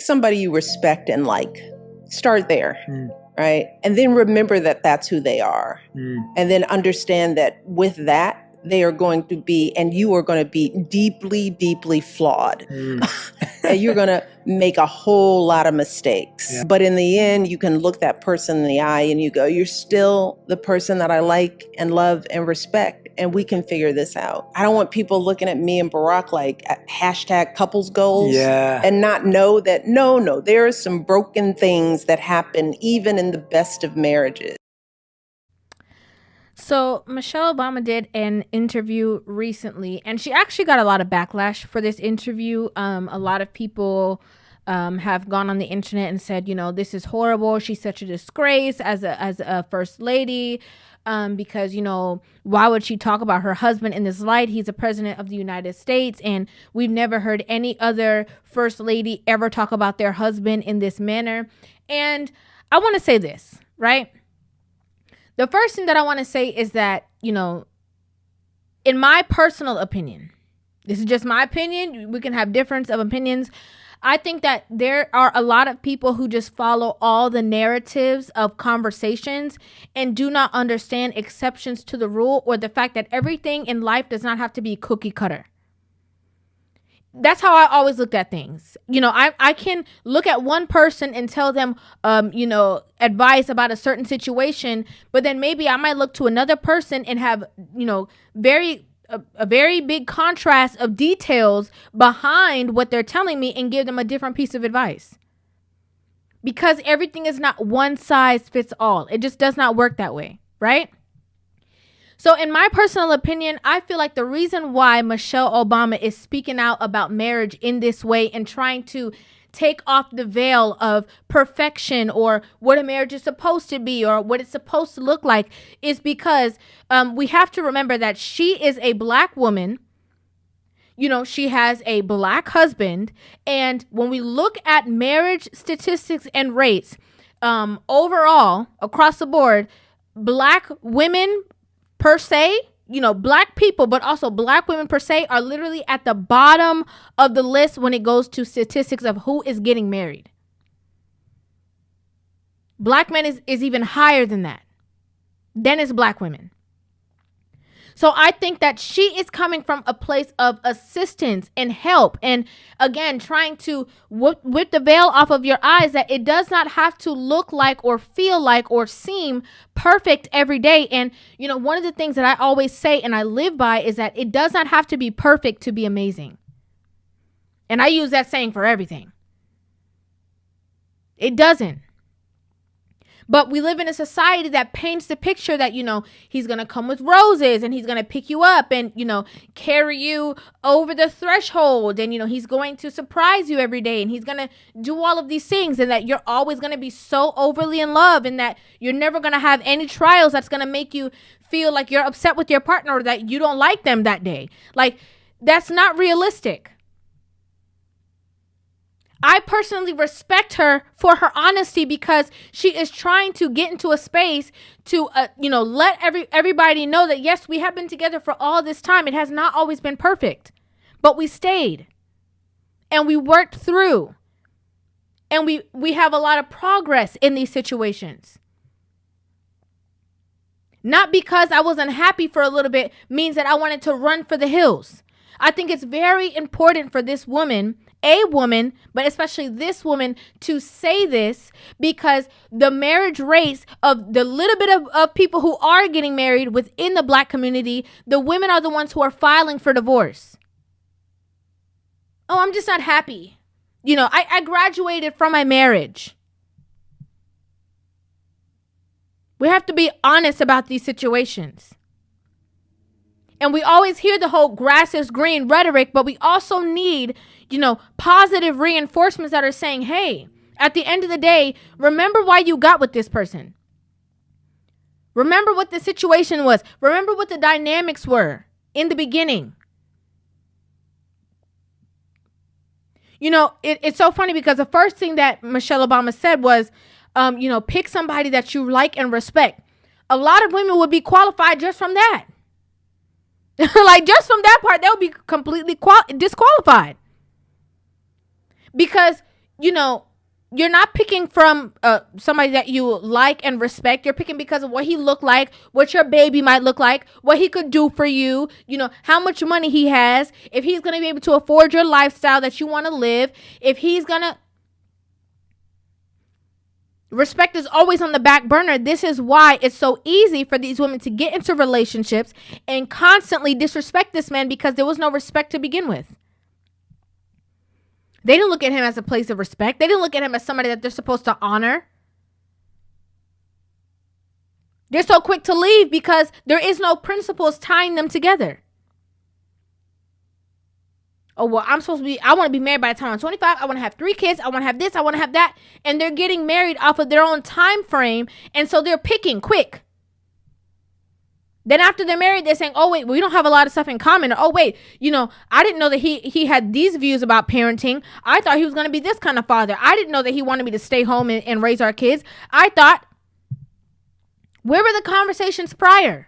somebody you respect and like. Start there, right? And then remember that that's who they are. And then understand that with that, they are going to be, and you are going to be deeply, deeply flawed. And you're going to make a whole lot of mistakes. Yeah. But in the end, you can look that person in the eye and you go, you're still the person that I like and love and respect. And we can figure this out. I don't want people looking at me and Barack like hashtag couples goals and not know that, no, there are some broken things that happen even in the best of marriages. So Michelle Obama did an interview recently, and she actually got a lot of backlash for this interview. A lot of people have gone on the internet and said, this is horrible. She's such a disgrace as a first lady. Because, why would she talk about her husband in this light? He's the president of the United States, and we've never heard any other first lady ever talk about their husband in this manner. And I want to say this, right? The first thing that I want to say is that, in my personal opinion, this is just my opinion. We can have difference of opinions. I think that there are a lot of people who just follow all the narratives of conversations and do not understand exceptions to the rule, or the fact that everything in life does not have to be cookie cutter. That's how I always looked at things. I can look at one person and tell them, advice about a certain situation, but then maybe I might look to another person and have, a very big contrast of details behind what they're telling me and give them a different piece of advice. Because everything is not one size fits all. It just does not work that way, right? So in my personal opinion, I feel like the reason why Michelle Obama is speaking out about marriage in this way and trying to take off the veil of perfection or what a marriage is supposed to be or what it's supposed to look like is because we have to remember that she is a Black woman. She has a Black husband. And when we look at marriage statistics and rates, overall, across the board, Black women per se, Black people, but also Black women per se are literally at the bottom of the list when it goes to statistics of who is getting married. Black men is even higher than that. Then it's Black women. So I think that she is coming from a place of assistance and help. And again, trying to whip the veil off of your eyes that it does not have to look like or feel like or seem perfect every day. And, one of the things that I always say and I live by is that it does not have to be perfect to be amazing. And I use that saying for everything. It doesn't. But we live in a society that paints the picture that, he's going to come with roses and he's going to pick you up and, carry you over the threshold. And, he's going to surprise you every day and he's going to do all of these things, and that you're always going to be so overly in love and that you're never going to have any trials that's going to make you feel like you're upset with your partner or that you don't like them that day. Like, that's not realistic. I personally respect her for her honesty because she is trying to get into a space to, let everybody know that, yes, we have been together for all this time. It has not always been perfect, but we stayed and we worked through and we have a lot of progress in these situations. Not because I was unhappy for a little bit means that I wanted to run for the hills. I think it's very important for this woman, but especially this woman, to say this, because the marriage rates of the little bit of people who are getting married within the Black community, the women are the ones who are filing for divorce. Oh, I'm just not happy. I graduated from my marriage. We have to be honest about these situations. And we always hear the whole grass is green rhetoric, but we also need, positive reinforcements that are saying, hey, at the end of the day, remember why you got with this person. Remember what the situation was. Remember what the dynamics were in the beginning. It's so funny because the first thing that Michelle Obama said was, pick somebody that you like and respect. A lot of women would be qualified just from that. Like, just from that part, they'll be completely disqualified. Because you know, you're not picking from somebody that you like and respect. You're picking because of what he looked like, what your baby might look like, what he could do for you, how much money he has, if he's going to be able to afford your lifestyle that you want to live, if he's going to... Respect is always on the back burner. This is why it's so easy for these women to get into relationships and constantly disrespect this man, because there was no respect to begin with. They didn't look at him as a place of respect. They didn't look at him as somebody that they're supposed to honor. They're so quick to leave because there is no principles tying them together. Oh, well, I want to be married by the time I'm 25. I want to have 3 kids. I want to have this. I want to have that. And they're getting married off of their own time frame. And so they're picking quick. Then after they're married, they're saying, oh, wait, we don't have a lot of stuff in common. Or, oh, wait, I didn't know that he had these views about parenting. I thought he was going to be this kind of father. I didn't know that he wanted me to stay home and raise our kids. I thought, where were the conversations prior?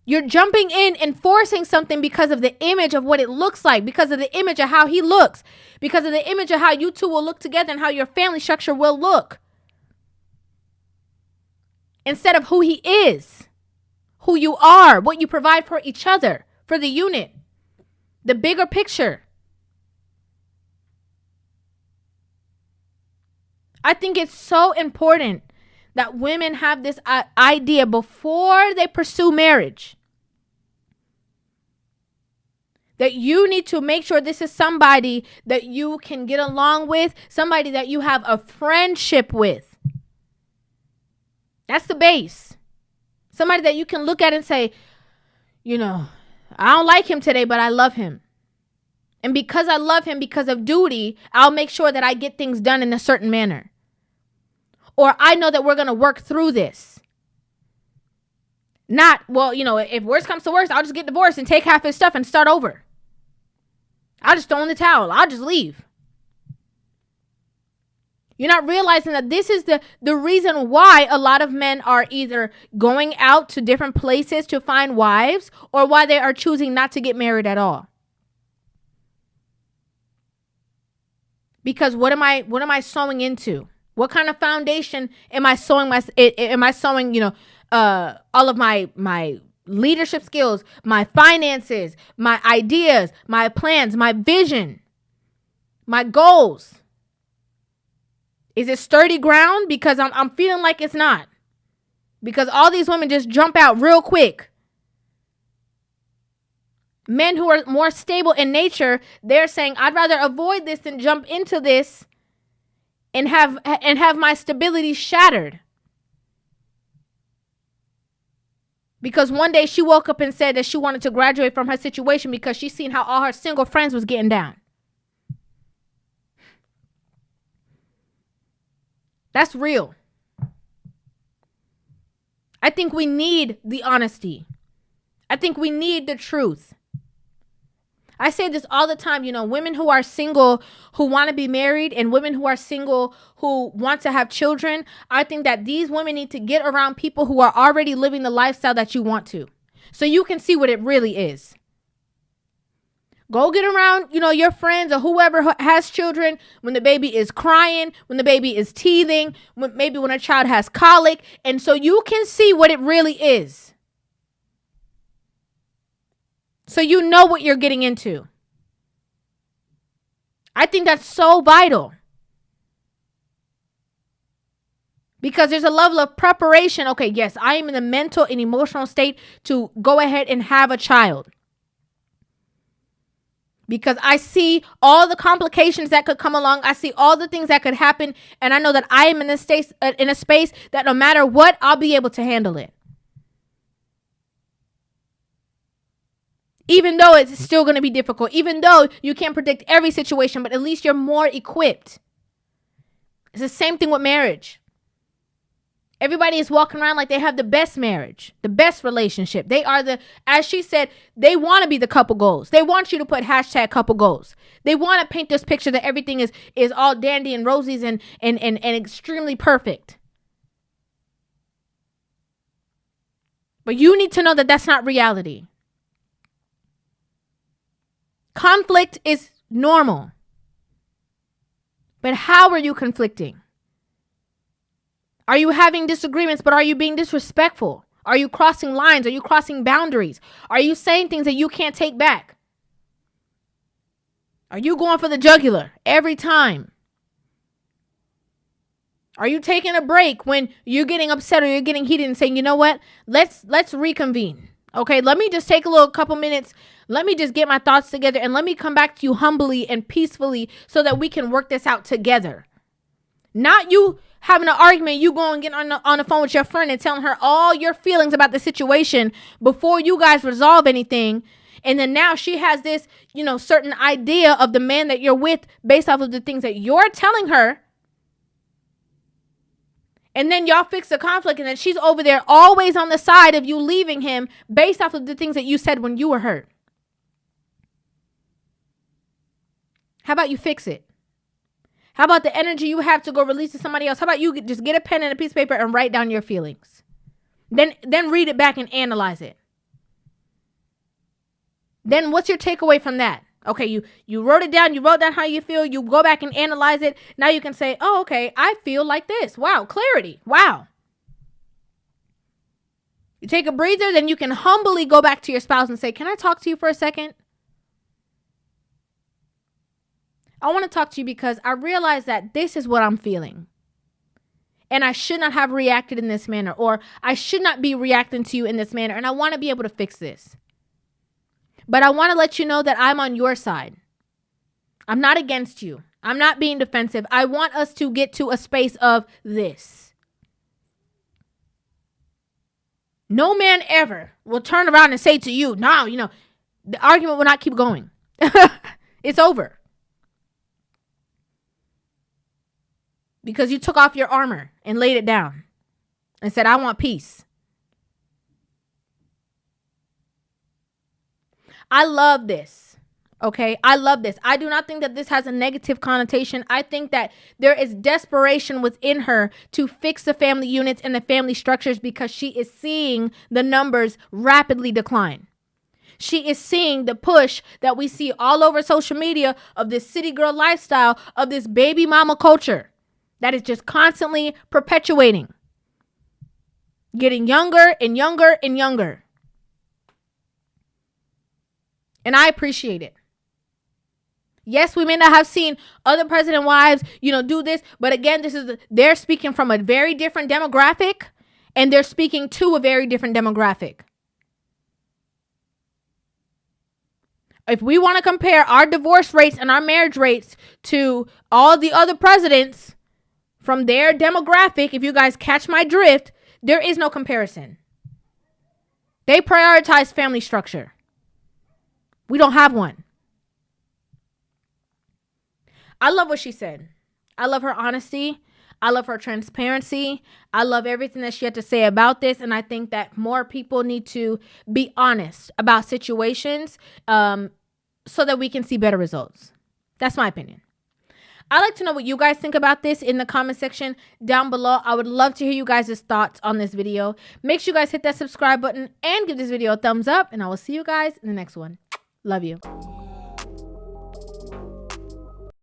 You're jumping in and forcing something because of the image of what it looks like, because of the image of how he looks, because of the image of how you two will look together and how your family structure will look. Instead of who he is, who you are, what you provide for each other, for the unit, the bigger picture. I think it's so important that women have this idea before they pursue marriage, that you need to make sure this is somebody that you can get along with, somebody that you have a friendship with. That's the base. Somebody that you can look at and say, I don't like him today, but I love him. And because I love him, because of duty, I'll make sure that I get things done in a certain manner. Or I know that we're going to work through this. Not, well, if worst comes to worst, I'll just get divorced and take half his stuff and start over. I'll just throw in the towel. I'll just leave. You're not realizing that this is the reason why a lot of men are either going out to different places to find wives, or why they are choosing not to get married at all. Because what am I sowing into? What kind of foundation am I sowing all of my leadership skills, my finances, my ideas, my plans, my vision, my goals? Is it sturdy ground? Because I'm feeling like it's not. Because all these women just jump out real quick. Men who are more stable in nature, they're saying, I'd rather avoid this than jump into this and have my stability shattered. Because one day she woke up and said that she wanted to graduate from her situation because she seen how all her single friends was getting down. That's real. I think we need the honesty. I think we need the truth. I say this all the time, women who are single, who want to be married, and women who are single, who want to have children. I think that these women need to get around people who are already living the lifestyle that you want to, so you can see what it really is. Go get around, your friends or whoever has children when the baby is crying, when the baby is teething, maybe when a child has colic, and so you can see what it really is. So you know what you're getting into. I think that's so vital. Because there's a level of preparation. Okay, yes, I am in the mental and emotional state to go ahead and have a child. Because I see all the complications that could come along. I see all the things that could happen. And I know that I am in a space that no matter what, I'll be able to handle it. Even though it's still going to be difficult. Even though you can't predict every situation, but at least you're more equipped. It's the same thing with marriage. Everybody is walking around like they have the best marriage, the best relationship. They are as she said, they want to be the couple goals. They want you to put #couple goals. They want to paint this picture that everything is all dandy and roses and extremely perfect. But you need to know that that's not reality. Conflict is normal. But how are you conflicting? Are you having disagreements, but are you being disrespectful? Are you crossing lines? Are you crossing boundaries? Are you saying things that you can't take back? Are you going for the jugular every time? Are you taking a break when you're getting upset or you're getting heated and saying, you know what? Let's reconvene. Okay, let me just take a little couple minutes. Let me just get my thoughts together and let me come back to you humbly and peacefully so that we can work this out together. Not you having an argument, you go and get on the phone with your friend and telling her all your feelings about the situation before you guys resolve anything. And then now she has this, certain idea of the man that you're with based off of the things that you're telling her. And then y'all fix the conflict and then she's over there always on the side of you leaving him based off of the things that you said when you were hurt. How about you fix it? How about the energy you have to go release to somebody else? How about you just get a pen and a piece of paper and write down your feelings? Then read it back and analyze it. Then what's your takeaway from that? Okay, you wrote it down. You wrote down how you feel. You go back and analyze it. Now you can say, oh, okay, I feel like this. Wow, clarity. Wow. You take a breather, then you can humbly go back to your spouse and say, can I talk to you for a second? I want to talk to you because I realize that this is what I'm feeling. And I should not have reacted in this manner, or I should not be reacting to you in this manner. And I want to be able to fix this. But I want to let you know that I'm on your side. I'm not against you. I'm not being defensive. I want us to get to a space of this. No man ever will turn around and say to you, no, the argument will not keep going. It's over. Because you took off your armor and laid it down and said, I want peace. I love this. Okay, I love this. I do not think that this has a negative connotation. I think that there is desperation within her to fix the family units and the family structures because she is seeing the numbers rapidly decline. She is seeing the push that we see all over social media of this city girl lifestyle, of this baby mama culture that is just constantly perpetuating, getting younger and younger and younger. And I appreciate it. Yes, we may not have seen other president wives, do this. But again, they're speaking from a very different demographic and they're speaking to a very different demographic. If we want to compare our divorce rates and our marriage rates to all the other presidents from their demographic, if you guys catch my drift, there is no comparison. They prioritize family structure. We don't have one. I love what she said. I love her honesty. I love her transparency. I love everything that she had to say about this. And I think that more people need to be honest about situations so that we can see better results. That's my opinion. I'd like to know what you guys think about this in the comment section down below. I would love to hear you guys' thoughts on this video. Make sure you guys hit that subscribe button and give this video a thumbs up. And I will see you guys in the next one. Love you.